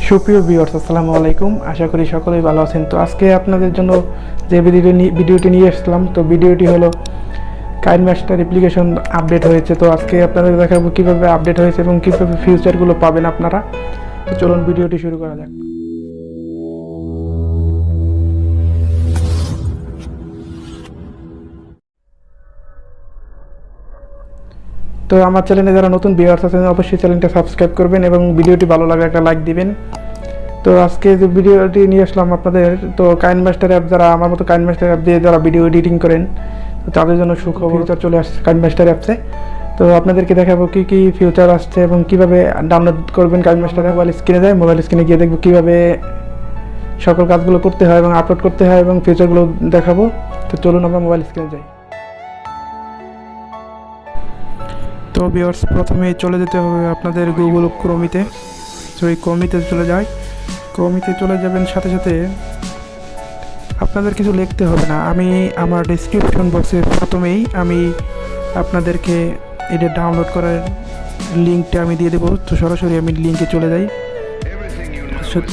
সুপ্রিয় ভিউয়ার্স, আসসালামু আলাইকুম। আশা করি সকলেই ভালো আছেন। তো আজকে আপনাদের জন্য যে ভিডিওটি নিয়ে আসলাম, তো ভিডিওটি হলো কাইনমাস্টার অ্যাপ্লিকেশন আপডেট হয়েছে। তো আজকে আপনাদের দেখাবো কীভাবে আপডেট হয়েছে এবং কীভাবে ফিউচারগুলো পাবেন আপনারা। তো চলুন ভিডিওটি শুরু করা যাক। তো আমার চ্যানেলে যারা নতুন ভিউয়ার্স আছেন অবশ্যই চ্যানেলটা সাবস্ক্রাইব করবেন এবং ভিডিওটি ভালো লাগলে একটা লাইক দিবেন। তো আজকে যে ভিডিওটি নিয়ে আসলাম আপনাদের, তো কাইনমাস্টার অ্যাপ, যারা আমার মতো কাইনমাস্টার অ্যাপ দিয়ে যারা ভিডিও এডিটিং করেন, তো তাদের জন্য সুখবর ফিউচার চলে আসছে কাইনমাস্টার অ্যাপসে। তো আপনাদেরকে দেখাবো কী কী ফিউচার আসছে এবং কীভাবে ডাউনলোড করবেন কাইনমাস্টার মোবাইল স্ক্রিনে যায়। মোবাইল স্ক্রিনে গিয়ে দেখবো কীভাবে সকল কাজগুলো করতে হয় এবং আপলোড করতে হয় এবং ফিউচারগুলো দেখাবো। তো চলুন আমরা মোবাইল স্ক্রিনে যাই। তো ভিউয়ার্স, প্রথমে চলে যেতে হবে আপনাদের গুগল ক্রোমিতে। তো এই ক্রোমিতে চলে যায়, ক্রোমিতে চলে যাবেন, সাথে সাথে আপনাদের কিছু লিখতে হবে না। আমি আমার ডেসক্রিপশন বক্সে প্রথমেই আমি আপনাদেরকে এটা ডাউনলোড করার লিঙ্কটা আমি দিয়ে দেবো। তো সরাসরি আমি লিঙ্কে চলে যাই।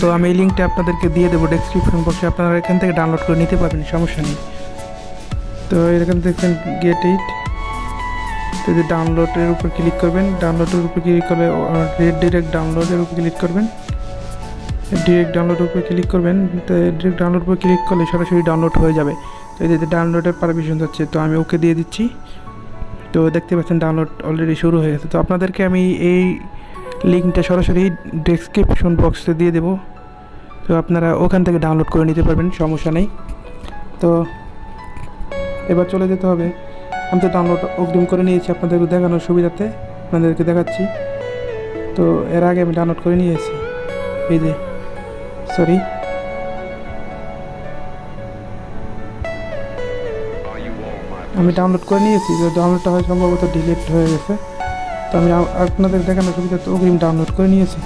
তো আমি এই লিঙ্কটা আপনাদেরকে দিয়ে দেবো ডেসক্রিপশন বক্সে, আপনারা এখান থেকে ডাউনলোড করে নিতে পারবেন, সমস্যা নেই। তো এখান থেকে গেট ইট, তো যে ডাউনলোডের উপর ক্লিক করবেন, ডাউনলোডের উপর ক্লিক করলে ডিরেক্ট ডাউনলোডের উপর ক্লিক করবেন, ডিরেক্ট ডাউনলোডের উপর ক্লিক করবেন। তো ডিরেক্ট ডাউনলোড উপর ক্লিক করলে সরাসরি ডাউনলোড হয়ে যাবে। তো এই যে ডাউনলোডের পারমিশন যাচ্ছে, তো আমি ওকে দিয়ে দিচ্ছি। তো দেখতে পাচ্ছেন ডাউনলোড অলরেডি শুরু হয়ে গেছে। তো আপনাদেরকে আমি এই লিঙ্কটা সরাসরি ডেসক্রিপশন বক্সে দিয়ে দেবো, তো আপনারা ওখান থেকে ডাউনলোড করে নিতে পারবেন, সমস্যা নেই। তো এবার চলে যেতে হবে, আমি তো ডাউনলোড অগ্রিম করে নিয়েছি আপনাদেরকে দেখানোর সুবিধাতে, আপনাদেরকে দেখাচ্ছি। তো এর আগে আমি ডাউনলোড করে নিয়েছি, এই যে সরি, আমি ডাউনলোড করে নিয়েছি। তো ডাউনলোডটা হয় সম্ভবত ডিলিট হয়ে গেছে। তো আমি আপনাদের দেখানোর সুবিধাতে অগ্রিম ডাউনলোড করে নিয়েছি।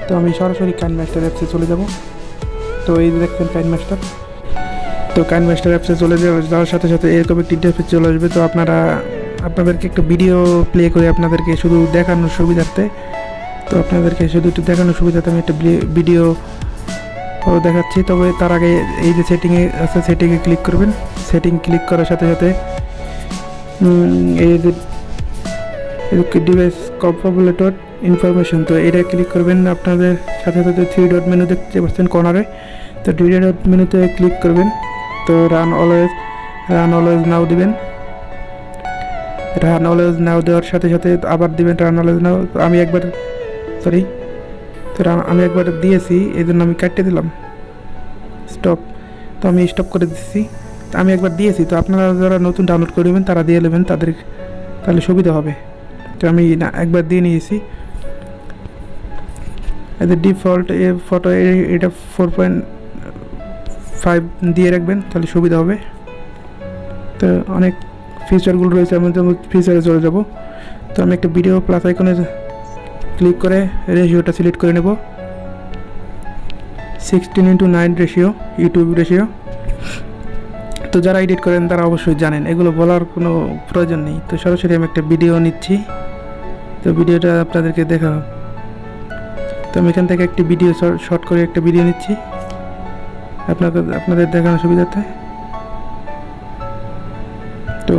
তো আমি সরাসরি কাইনমাস্টার অ্যাপসে চলে যাব। তো এই যে দেখছেন কাইনমাস্টার, তো কাইনমাস্টার অ্যাপসে চলে যাওয়ার সাথে সাথে এরকম একটি ইন্টারফেস চলে আসবে। তো আপনাদেরকে একটা ভিডিও প্লে করে আপনাদেরকে শুধু দেখানোর সুবিধার্থে, তো আপনাদেরকে শুধু একটু দেখানোর সুবিধাতে আমি একটা ভিডিও দেখাচ্ছি। তবে তার আগে এই যে সেটিংয়ে আছে, সেটিংয়ে ক্লিক করবেন। সেটিং ক্লিক করার সাথে সাথে এই যে ডিভাইস কম্পাটিবল ইনফরমেশন, তো এটা ক্লিক করবেন। আপনাদের সাথে সাথে 3 ডট মেনু দেখতে পাচ্ছেন কর্নারে, তো 3 ডট মেনুতে ক্লিক করবেন। তো রান অলওয়েজ নাও দিবেন। রান অলওয়েজ নাও দেওয়ার সাথে সাথে আবার দিবেন রান অলওয়েজ নাও। আমি একবার দিয়েছি, এই জন্য আমি কাটতে দিলাম স্টপ। তো আমি স্টপ করে দিচ্ছি। আমি একবার দিয়েছি, তো আপনারা যারা নতুন ডাউনলোড করে নেবেন তারা দিয়ে নেবেন, তাহলে সুবিধা হবে। তো আমি একবার দিয়ে নিয়েছি। এদের ডিফল্ট ফটো এটা 4.5 দিয়ে রাখবেন, তাহলে সুবিধা হবে। তো অনেক ফিচারগুলো রয়েছে, আমি যেমন ফিচারে চলে যাব। তো আমি একটা ভিডিও প্লাস আইকনে ক্লিক করে রেশিওটা সিলেক্ট করে নেব, 16:9 রেশিও, ইউটিউব রেশিও। তো যারা এডিট করেন তারা অবশ্যই জানেন, এগুলো বলার কোনো প্রয়োজন নেই। তো সরাসরি আমি একটা ভিডিও নিচ্ছি, তো ভিডিওটা আপনাদেরকে দেখাবো। তো আমি এখান থেকে একটি ভিডিও শর্ট করে একটা ভিডিও নিচ্ছি আপনাদের দেখানোর সুবিধাতে। তো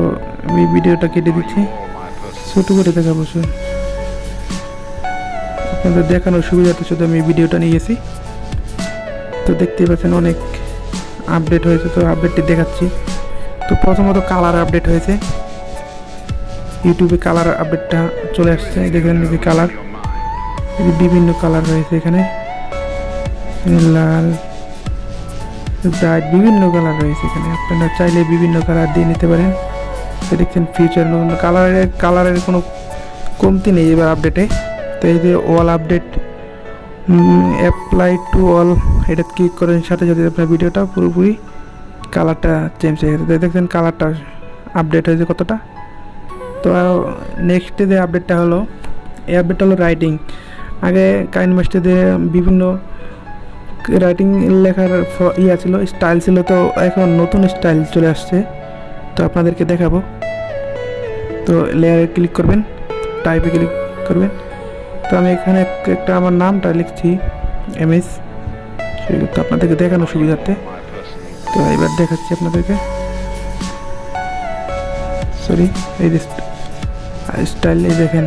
আমি ভিডিওটা কেটে দিচ্ছি, ছোটো করে দেখাবো, আপনাদের দেখানোর সুবিধাতে শুধু আমি ভিডিওটা নিয়েছি। তো দেখতেই পাচ্ছেন অনেক আপডেট হয়েছে, তো আপডেটটি দেখাচ্ছি। তো প্রথমত কালার আপডেট হয়েছে, ইউটিউবে কালার আপডেটটা চলে আসছে। দেখেন এই যে কালার, বিভিন্ন কালার রয়েছে এখানে, লাল, ব্রাইট, বিভিন্ন কালার রয়েছে এখানে। আপনারা চাইলে বিভিন্ন কালার দিয়ে নিতে পারেন। তো দেখছেন ফিউচার কালারের কোনো কমতি নেই এবার আপডেটে। তো এই যে all update apply to all, এটা ক্লিক করার সাথে সাথে আপনার ভিডিওটা পুরোপুরি কালারটা চেঞ্জ হয়ে গেছে। দেখছেন কালারটা আপডেট হয়েছে কতটা। তো নেক্সট যে আপডেটটা হলো, এই আপডেটটা হলো রাইটিং। আগে কাইনমাস্টারে বিভিন্ন রাইটিং লেখার ছিল, স্টাইল ছিল, তো এখন নতুন স্টাইল চলে আসছে। তো আপনাদেরকে দেখাবো। তো লেয়ারে ক্লিক করবেন, টাইপে ক্লিক করবেন। তো আমি এখানে একটা আমার নামটা লিখছি, ইমেজ, সেগুলো তো আপনাদেরকে দেখানো সুবিধার্থে। তো এবার দেখাচ্ছি আপনাদেরকে। সরি, এই যে স্টাইল, এই দেখেন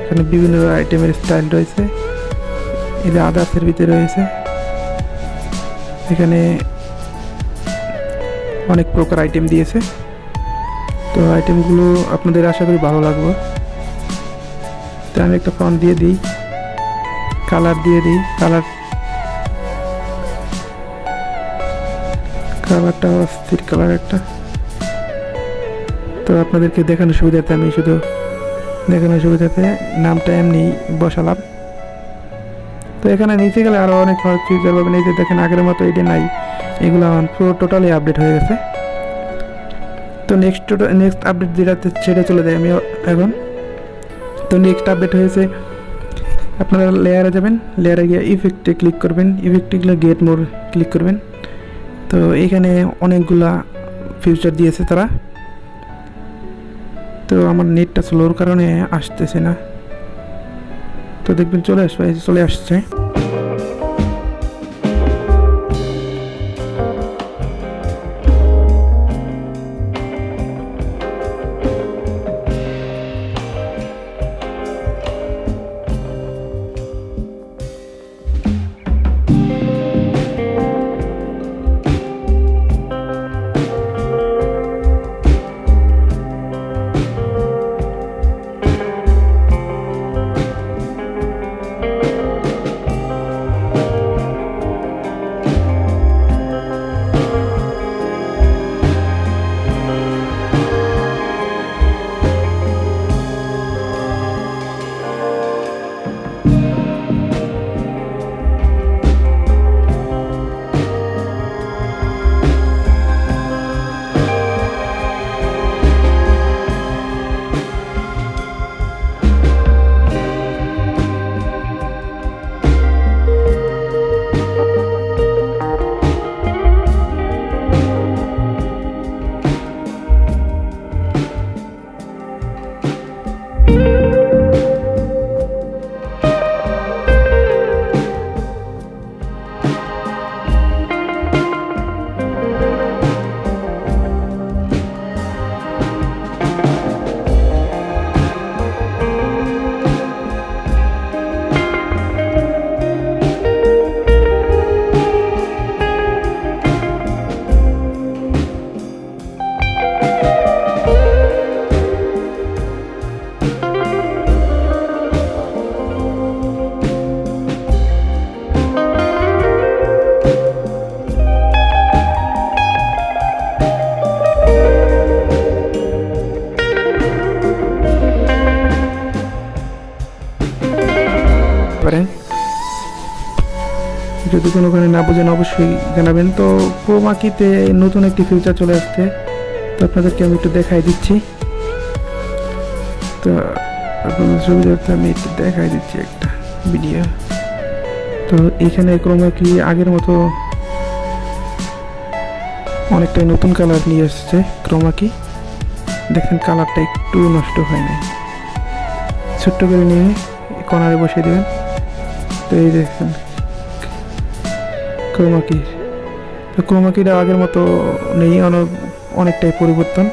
এখানে বিভিন্ন আইটেমের স্টাইল রয়েছে। এই যে আদার্সের ভিতরে রয়েছে, এখানে অনেক প্রকার আইটেম দিয়েছে। তো আইটেমগুলো আপনাদের আশা করি ভালো লাগবে। তো আমি একটা ফন্ট দিয়ে দিই, কালার দিয়ে দিই, কালারটা অস্থির কালার একটা। তো আপনাদেরকে দেখানোর সুবিধাতে আমি শুধু দেখানোর সুবিধাতে নামটা এমনি বসালাম। তো এখানে নিচে গেলে আরও অনেক ফিচার পাবেন। এই যে দেখেন আগের মতো এটা নাই, এগুলো পুরো টোটালি আপডেট হয়ে গেছে। তো নেক্সট আপডেট যেটাতে সেটা চলে যায় আমি এখন। তো নেক্সট আপডেট হয়েছে, আপনারা লেয়ারে যাবেন, লেয়ারে গিয়ে ইফেক্টে ক্লিক করবেন, ইফেক্টে গেলে গেট মোর ক্লিক করবেন। তো এখানে অনেকগুলা ফিচার দিয়েছে তারা। তো আমার নেটটা স্লোর কারণে আসতেছে না। তো দেখবেন চলে আসছে। পারেন। যদি কোনো কারণে না বোঝেন অবশ্যই জানাবেন। তো ক্রোমাকিতে নতুন একটি ফিচার চলে আসছে, তো আপনাদেরকে আমি একটু দেখাই দিচ্ছি। তো আপনাদের সুবিধার্থে আমি একটু দেখাই দিচ্ছি একটা ভিডিও। তো এখানে ক্রোমাকি আগের মতো অনেকটাই নতুন কালার নিয়ে এসছে ক্রোমাকি। দেখেন কালারটা একটু নষ্ট হয় না, ছোট্ট করে নিয়ে কর্নারে বসিয়ে দেবেন। তো এই দেখেন ক্রোমাকি, তো ক্রোমাকিটা আগের মতো নেই, অনেকটাই পরিবর্তন।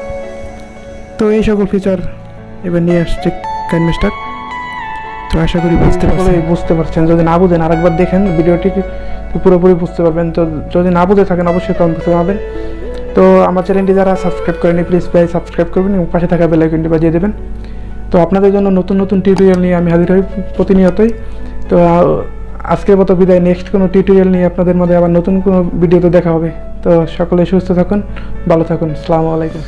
তো এই সকল ফিচার এবার নিয়ে আসছে কাইনমাস্টার। তো আশা করি বুঝতে পারছেন। যদি না বুঝেন আরেকবার দেখেন ভিডিওটি, পুরোপুরি বুঝতে পারবেন। তো যদি না বুঝে থাকেন অবশ্যই কমেন্ট করতে পারবেন। তো আমার চ্যানেলটি যারা সাবস্ক্রাইব করেনি প্লিজ সাবস্ক্রাইব করবেন এবং পাশে থাকা বেল আইকনটি বাজিয়ে দেবেন। তো আপনাদের জন্য নতুন নতুন টিউটোরিয়াল নিয়ে আমি হাজির হই প্রতিনিয়তই। তো আজকের মতো বিদায়, নেক্সট কোনো টিউটোরিয়াল নিয়ে আপনাদের মধ্যে আবার নতুন কোনো ভিডিওতে দেখা হবে। তো সকলে সুস্থ থাকুন, ভালো থাকুন, আসসালামু আলাইকুম।